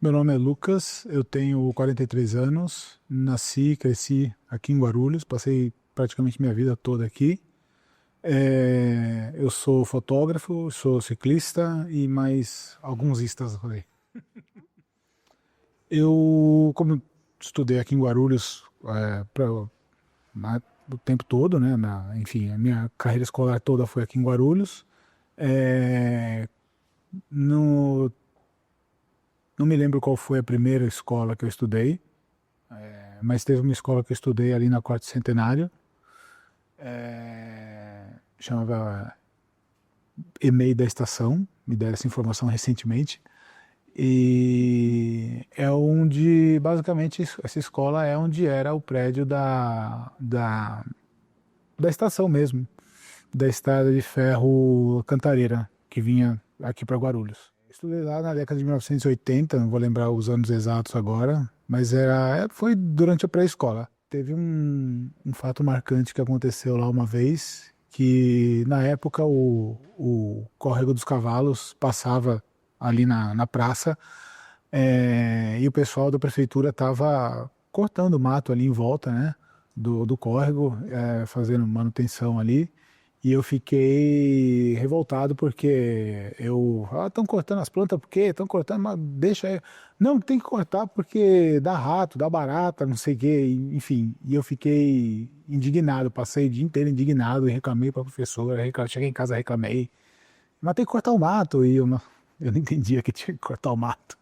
Meu nome é Lucas, eu tenho 43 anos, nasci e cresci aqui em Guarulhos, passei praticamente minha vida toda aqui. Eu sou fotógrafo, sou ciclista e mais alguns istas aí. Como estudei aqui em Guarulhos o tempo todo, né? Enfim, a minha carreira escolar toda foi aqui em Guarulhos. É, no, não me lembro qual foi a primeira escola que eu estudei, mas teve uma escola que eu estudei ali na Quarto Centenário, chamava EMEI da Estação, me deram essa informação recentemente, e é onde, basicamente, essa escola é onde era o prédio da estação mesmo, da estrada de ferro Cantareira, que vinha aqui para Guarulhos. Estudei lá na década de 1980, não vou lembrar os anos exatos agora, mas foi durante a pré-escola. Teve um fato marcante que aconteceu lá uma vez, que na época o Córrego dos Cavalos passava ali na praça, e o pessoal da prefeitura estava cortando o mato ali em volta, né, do córrego, fazendo manutenção ali. E eu fiquei revoltado porque estão cortando as plantas, por quê? Estão cortando, mas deixa aí. Não, tem que cortar porque dá rato, dá barata, não sei o quê, enfim. E eu fiquei indignado, passei o dia inteiro indignado e reclamei para a professora, cheguei em casa, reclamei. Mas tem que cortar o mato, e eu não entendia que tinha que cortar o mato.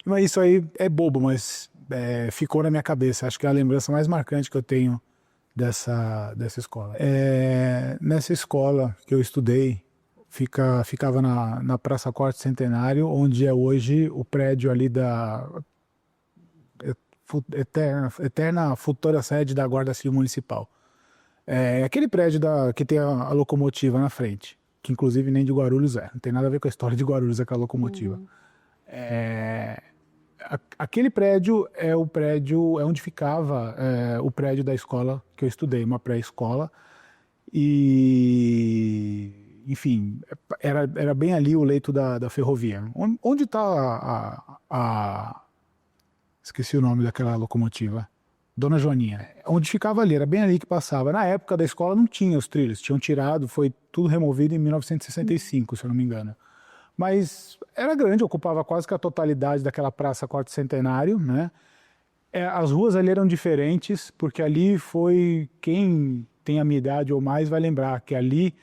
Mas isso aí é bobo, mas ficou na minha cabeça. Acho que é a lembrança mais marcante que eu tenho dessa escola. Nessa escola que eu estudei, ficava na Praça Quarto Centenário, onde é hoje o prédio ali da eterna futura sede da Guarda Civil Municipal. É aquele prédio que tem a locomotiva na frente, que inclusive nem de Guarulhos não tem nada a ver com a história de Guarulhos, aquela locomotiva. Uhum. Aquele prédio é onde ficava o prédio da escola que eu estudei, uma pré-escola. E, enfim, era bem ali o leito da ferrovia. Onde está esqueci o nome daquela locomotiva. Dona Joaninha. Onde ficava ali, era bem ali que passava. Na época da escola não tinha os trilhos, tinham tirado, foi tudo removido em 1965, se eu não me engano. Mas era grande, ocupava quase que a totalidade daquela Praça Quarto Centenário, né? As ruas ali eram diferentes, porque ali foi, quem tem a minha idade ou mais vai lembrar que ali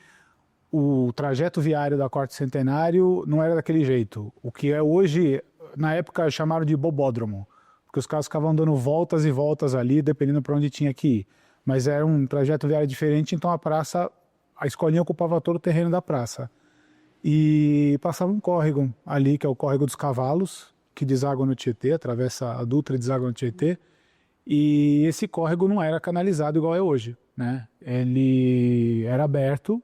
o trajeto viário da Quarto Centenário não era daquele jeito. O que é hoje, na época chamaram de bobódromo, porque os carros ficavam dando voltas e voltas ali, dependendo para onde tinha que ir. Mas era um trajeto viário diferente, então a escolinha ocupava todo o terreno da praça. E passava um córrego ali, que é o Córrego dos Cavalos, que deságua no Tietê, atravessa a Dutra e deságua no Tietê. E esse córrego não era canalizado igual é hoje, né? Ele era aberto,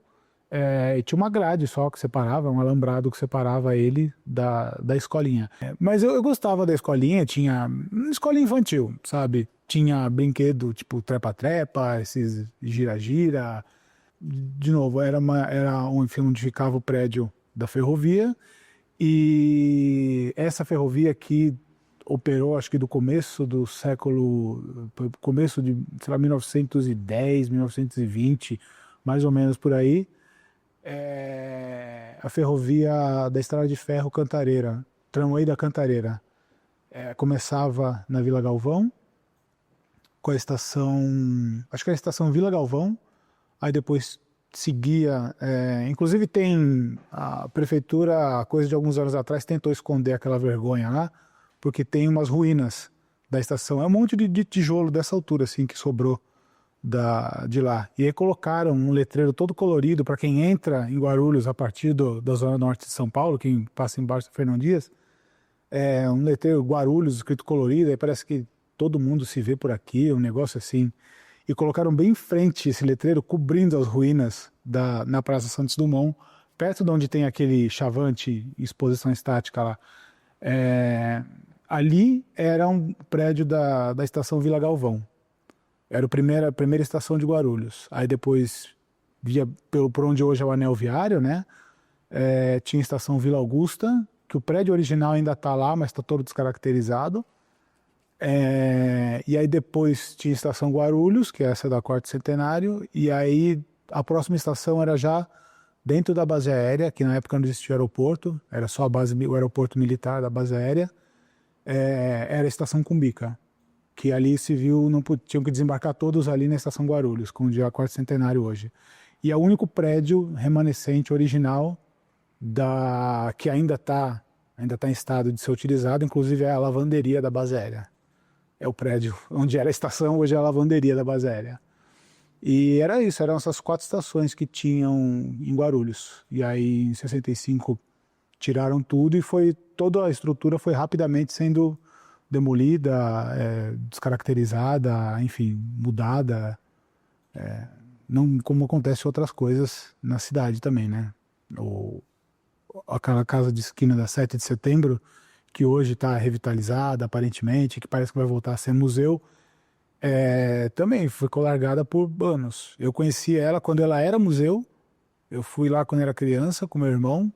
e tinha uma grade só que separava, um alambrado que separava ele da escolinha. Mas eu gostava da escolinha, tinha uma escolinha infantil, sabe? Tinha brinquedo tipo trepa-trepa, esses gira-gira. De novo, era onde ficava o prédio da ferrovia, e essa ferrovia aqui operou, acho que do começo do século, começo de, sei lá, 1910, 1920, mais ou menos por aí. A ferrovia da Estrada de Ferro Cantareira, Tramway da Cantareira, começava na Vila Galvão, com a estação, acho que era a estação Vila Galvão, aí depois seguia, inclusive tem a prefeitura, coisa de alguns anos atrás, tentou esconder aquela vergonha lá, porque tem umas ruínas da estação, é um monte de tijolo dessa altura assim que sobrou de lá, e aí colocaram um letreiro todo colorido para quem entra em Guarulhos a partir da zona norte de São Paulo, quem passa embaixo do Fernão Dias, um letreiro Guarulhos escrito colorido, aí parece que todo mundo se vê por aqui, um negócio assim. E colocaram bem em frente esse letreiro, cobrindo as ruínas na Praça Santos Dumont, perto de onde tem aquele chavante exposição estática lá. Ali era um prédio da estação Vila Galvão. Era a primeira estação de Guarulhos. Aí depois, por onde hoje é o Anel Viário, né? Tinha a estação Vila Augusta, que o prédio original ainda está lá, mas está todo descaracterizado. E aí depois tinha a estação Guarulhos, que é essa da Quarto Centenário, e aí a próxima estação era já dentro da base aérea, que na época não existia aeroporto, era só o aeroporto militar da base aérea, era a estação Cumbica, que ali se viu, tinham que desembarcar todos ali na estação Guarulhos, onde é a Quarto Centenário hoje. E é o único prédio remanescente original que ainda tá em estado de ser utilizado, inclusive é a lavanderia da base aérea. É o prédio onde era a estação, hoje é a lavanderia da base aérea. E era isso, eram essas 4 estações que tinham em Guarulhos. E aí em 65 tiraram tudo e toda a estrutura foi rapidamente sendo demolida, descaracterizada, enfim, mudada. Não como acontece outras coisas na cidade também, né? Aquela casa de esquina da 7 de setembro, que hoje está revitalizada aparentemente, que parece que vai voltar a ser museu, também ficou largada por anos. Eu conheci ela quando ela era museu, eu fui lá quando era criança com meu irmão.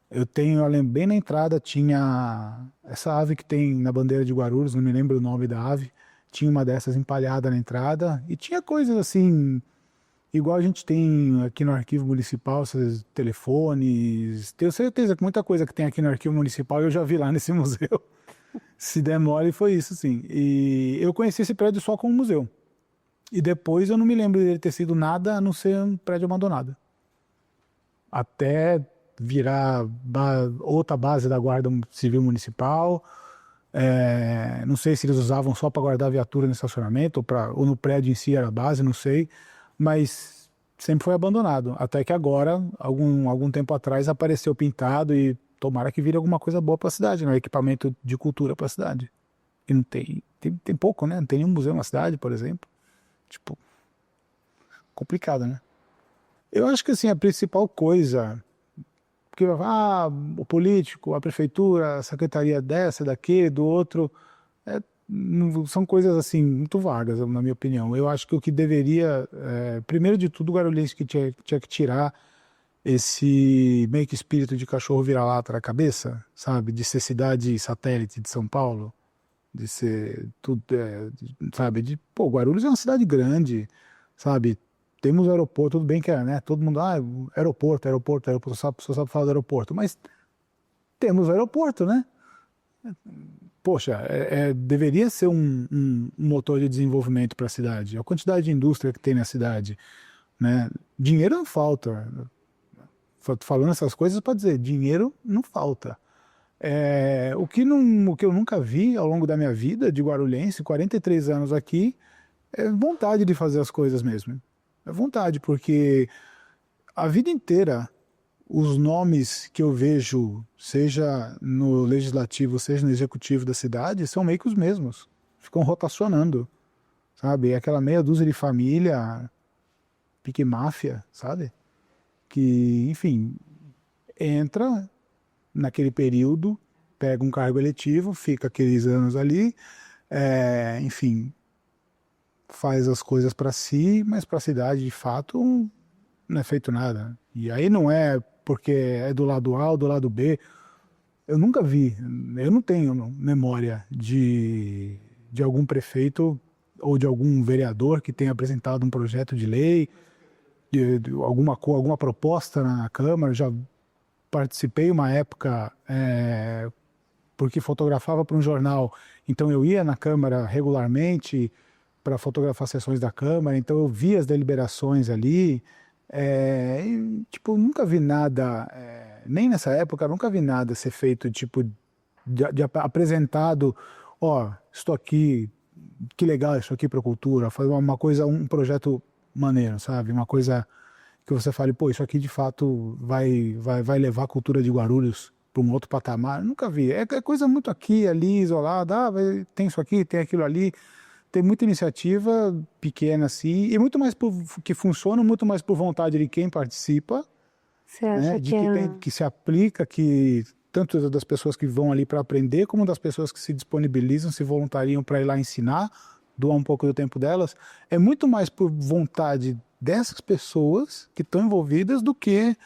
Eu lembro bem na entrada, tinha essa ave que tem na bandeira de Guarulhos, não me lembro o nome da ave, tinha uma dessas empalhada na entrada, e tinha coisas assim, igual a gente tem aqui no Arquivo Municipal, esses telefones. Tenho certeza que muita coisa que tem aqui no Arquivo Municipal eu já vi lá nesse museu. Se der mole, foi isso, sim. E eu conheci esse prédio só como museu. E depois eu não me lembro dele ter sido nada a não ser um prédio abandonado. Até virar outra base da Guarda Civil Municipal. Não sei se eles usavam só para guardar a viatura no estacionamento ou no prédio em si era a base, não sei. Mas sempre foi abandonado. Até que agora, algum tempo atrás, apareceu pintado e tomara que vire alguma coisa boa para a cidade, né? Equipamento de cultura para a cidade. E não tem pouco, né? Não tem nenhum museu na cidade, por exemplo. Tipo, complicado, né? Eu acho que assim, a principal coisa, porque o político, a prefeitura, a secretaria dessa, daqui, do outro, são coisas assim, muito vagas, na minha opinião. Eu acho que o que deveria, primeiro de tudo, o Guarulhense que tinha que tirar esse meio que espírito de cachorro vira-lata na cabeça, sabe? De ser cidade satélite de São Paulo, de ser tudo, sabe? Guarulhos é uma cidade grande, sabe? Temos aeroporto, tudo bem que né? Todo mundo, aeroporto, só sabe falar do aeroporto, mas temos aeroporto, né? Poxa, deveria ser um motor de desenvolvimento para a cidade. A quantidade de indústria que tem na cidade, né? Dinheiro não falta. Falando essas coisas para dizer, dinheiro não falta. O que eu nunca vi ao longo da minha vida de guarulhense, 43 anos aqui, é vontade de fazer as coisas mesmo. É vontade, porque a vida inteira os nomes que eu vejo, seja no legislativo, seja no executivo da cidade, são meio que os mesmos. Ficam rotacionando, sabe? É aquela meia dúzia de família, pique máfia, sabe? Que, enfim, entra naquele período, pega um cargo eletivo, fica aqueles anos ali, enfim, faz as coisas para si, mas para a cidade, de fato, não é feito nada. E aí não é porque é do lado A ou do lado B. Eu nunca vi, eu não tenho memória de algum prefeito ou de algum vereador que tenha apresentado um projeto de lei, de alguma proposta na Câmara. Já participei uma época porque fotografava para um jornal, então eu ia na Câmara regularmente para fotografar sessões da Câmara, então eu via as deliberações ali. Tipo, nunca vi nada, nem nessa época, nunca vi nada ser feito, tipo, de apresentado, estou aqui, que legal isso aqui para a cultura, fazer uma coisa, um projeto maneiro, sabe? Uma coisa que você fale, pô, isso aqui de fato vai levar a cultura de Guarulhos para um outro patamar. Nunca vi, é coisa muito aqui, ali, isolada, tem isso aqui, tem aquilo ali. Tem muita iniciativa pequena assim, e muito mais que funciona, muito mais por vontade de quem participa, Você acha né? Que se aplica, que tanto das pessoas que vão ali para aprender, como das pessoas que se disponibilizam, se voluntariam para ir lá ensinar, doar um pouco do tempo delas. É muito mais por vontade dessas pessoas que estão envolvidas do que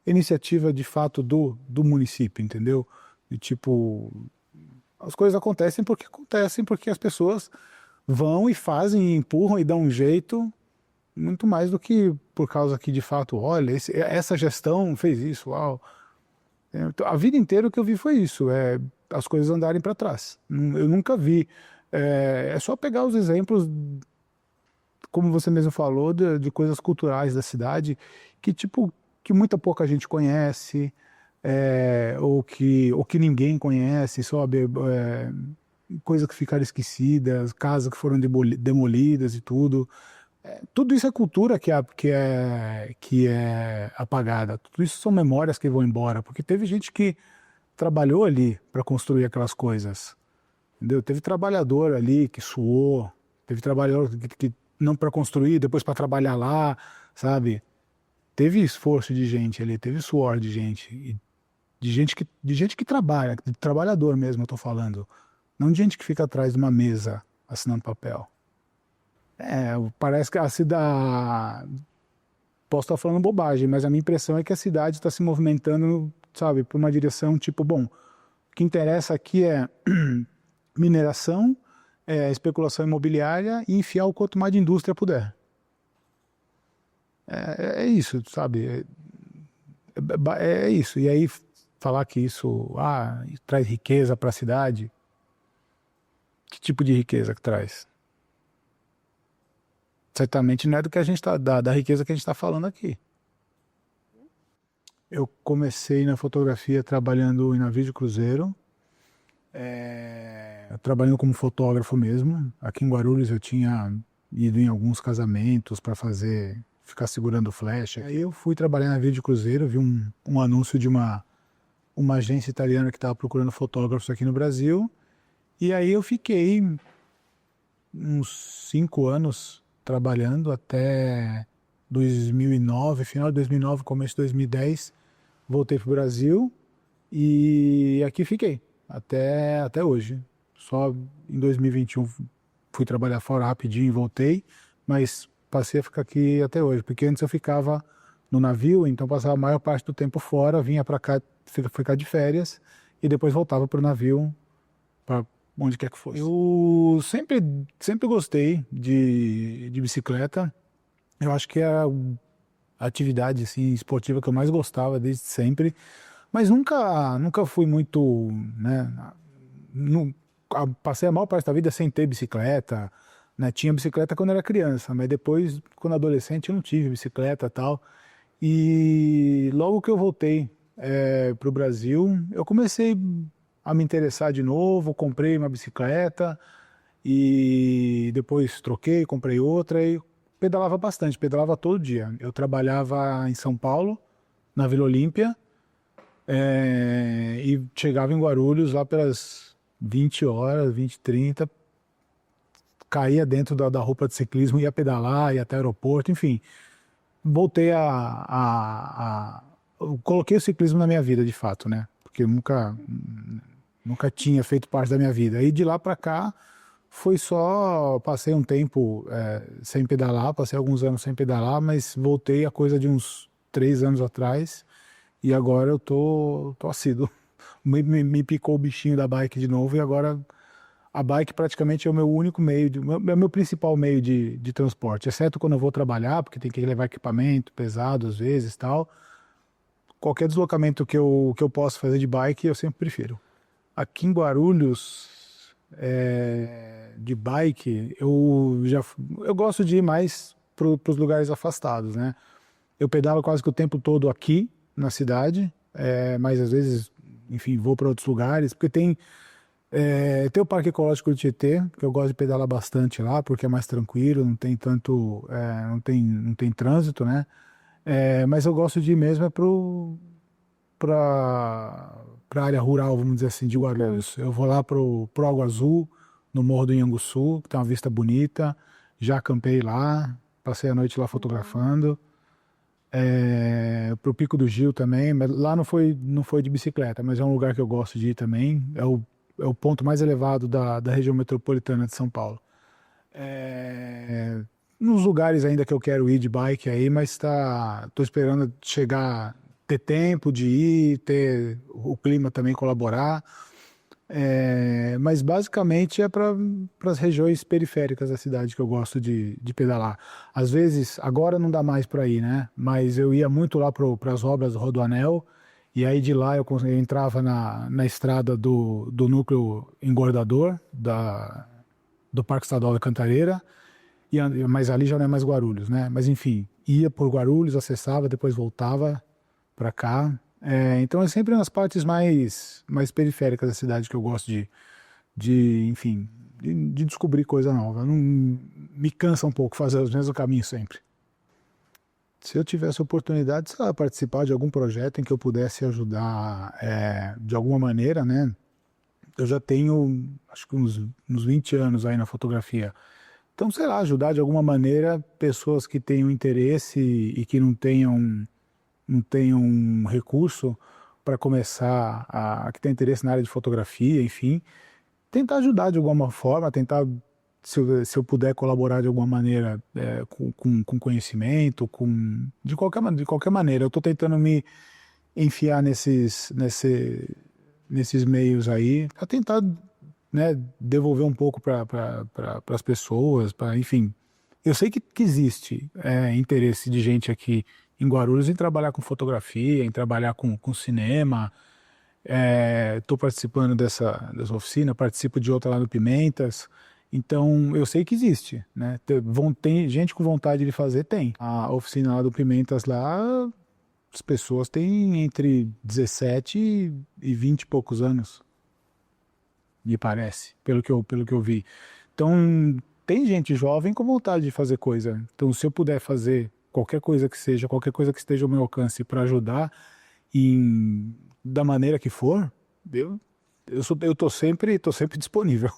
iniciativa de fato do município, entendeu? E tipo, as coisas acontecem porque as pessoas vão e fazem, e empurram e dão um jeito, muito mais do que por causa que de fato, olha, essa gestão fez isso, uau. Então, a vida inteira o que eu vi foi isso, as coisas andarem para trás. Eu nunca vi. É só pegar os exemplos, como você mesmo falou, de coisas culturais da cidade que tipo que muita pouca gente conhece, ou que ninguém conhece, sabe? Coisas que ficaram esquecidas, casas que foram demolidas e tudo. Tudo isso é cultura que é apagada. Tudo isso são memórias que vão embora, porque teve gente que trabalhou ali para construir aquelas coisas, entendeu? Teve trabalhador ali que suou, teve trabalhador que não para construir, depois para trabalhar lá, sabe? Teve esforço de gente ali, teve suor de gente, e de gente que trabalha, de trabalhador mesmo, eu tô falando, não de gente que fica atrás de uma mesa assinando papel. Parece que a cidade. Posso estar falando bobagem, mas a minha impressão é que a cidade está se movimentando, sabe, por uma direção tipo, bom, o que interessa aqui é mineração, especulação imobiliária e enfiar o quanto mais de indústria puder. É isso, sabe? É isso. E aí falar que isso traz riqueza para a cidade, que tipo de riqueza que traz? Certamente não é do que a gente da riqueza que a gente está falando aqui. Eu comecei na fotografia trabalhando em navio de cruzeiro, trabalhando como fotógrafo mesmo. Aqui em Guarulhos eu tinha ido em alguns casamentos para ficar segurando flecha. Aí eu fui trabalhar em navio de cruzeiro, vi um anúncio de uma agência italiana que estava procurando fotógrafos aqui no Brasil. E aí eu fiquei uns 5 anos trabalhando até 2009, final de 2009, começo de 2010, voltei para o Brasil e aqui fiquei até hoje. Só em 2021 fui trabalhar fora rapidinho e voltei, mas passei a ficar aqui até hoje, porque antes eu ficava no navio, então passava a maior parte do tempo fora, vinha para cá ficar de férias e depois voltava para o navio para onde quer que fosse. Eu sempre gostei de bicicleta. Eu acho que é a atividade assim, esportiva que eu mais gostava desde sempre. Mas nunca fui muito, né? Passei a maior parte da vida sem ter bicicleta, né? Tinha bicicleta quando era criança, mas depois, quando adolescente, eu não tive bicicleta e tal. E logo que eu voltei para o Brasil, eu comecei a me interessar de novo, comprei uma bicicleta e depois troquei, comprei outra e pedalava bastante, pedalava todo dia. Eu trabalhava em São Paulo, na Vila Olímpia, e chegava em Guarulhos lá pelas 20 horas, 20, 30, caía dentro da roupa de ciclismo, ia pedalar, ia até o aeroporto, enfim. Voltei eu coloquei o ciclismo na minha vida, de fato, né? Porque eu nunca tinha feito parte da minha vida. E de lá para cá foi só, passei um tempo sem pedalar, passei alguns anos sem pedalar, mas voltei a coisa de uns 3 anos atrás e agora eu tô assíduo. Me picou o bichinho da bike de novo e agora a bike praticamente é o meu único meio, é o meu principal meio de transporte, exceto quando eu vou trabalhar, porque tem que levar equipamento pesado às vezes tal. Qualquer deslocamento que eu possa fazer de bike, eu sempre prefiro. Aqui em Guarulhos, de bike, eu gosto de ir mais para os lugares afastados, né? Eu pedalo quase que o tempo todo aqui na cidade, mas às vezes, enfim, vou para outros lugares, porque tem o Parque Ecológico do Tietê, que eu gosto de pedalar bastante lá, porque é mais tranquilo, não tem tanto, não tem trânsito, né? Mas eu gosto de ir mesmo para a área rural, vamos dizer assim, de Guarulhos. Eu vou lá pro Água Azul, no Morro do Inhanguçu, que tem uma vista bonita. Já acampei lá, passei a noite lá fotografando. Pro Pico do Gil também, mas lá não foi de bicicleta, mas é um lugar que eu gosto de ir também. É o ponto mais elevado da região metropolitana de São Paulo. Nos lugares ainda que eu quero ir de bike aí, mas tô esperando chegar ter tempo de ir, ter o clima também colaborar. Mas basicamente é para as regiões periféricas da cidade que eu gosto de pedalar. Às vezes, agora não dá mais para ir, né? Mas eu ia muito lá para as obras do Rodoanel, e aí de lá eu entrava na estrada do núcleo engordador do Parque Estadual da Cantareira, mas ali já não é mais Guarulhos, né? Mas enfim, ia por Guarulhos, acessava, depois voltava para cá. Então é sempre nas partes mais periféricas da cidade que eu gosto enfim, de descobrir coisa nova. Não me cansa um pouco fazer os mesmos caminhos sempre. Se eu tivesse oportunidade, sei lá, participar de algum projeto em que eu pudesse ajudar de alguma maneira, né? Eu já tenho, acho que uns 20 anos aí na fotografia. Então, sei lá, ajudar de alguma maneira pessoas que tenham interesse e que não tenham um recurso para começar que tem interesse na área de fotografia, enfim, tentar ajudar de alguma forma, tentar, se eu puder colaborar de alguma maneira com conhecimento, de qualquer maneira. Eu estou tentando me enfiar nesses meios aí, para tentar, né, devolver um pouco para as pessoas, enfim. Eu sei que existe interesse de gente aqui em Guarulhos em trabalhar com fotografia, em trabalhar com cinema. Estou participando dessa oficina, participo de outra lá no Pimentas. Então, eu sei que existe, né? Tem gente com vontade de fazer, tem. A oficina lá do Pimentas lá, as pessoas têm entre 17 e 20 e poucos anos, me parece, pelo que eu vi. Então, tem gente jovem com vontade de fazer coisa. Então, se eu puder fazer qualquer coisa que seja, qualquer coisa que esteja ao meu alcance para ajudar da maneira que for, eu tô sempre disponível.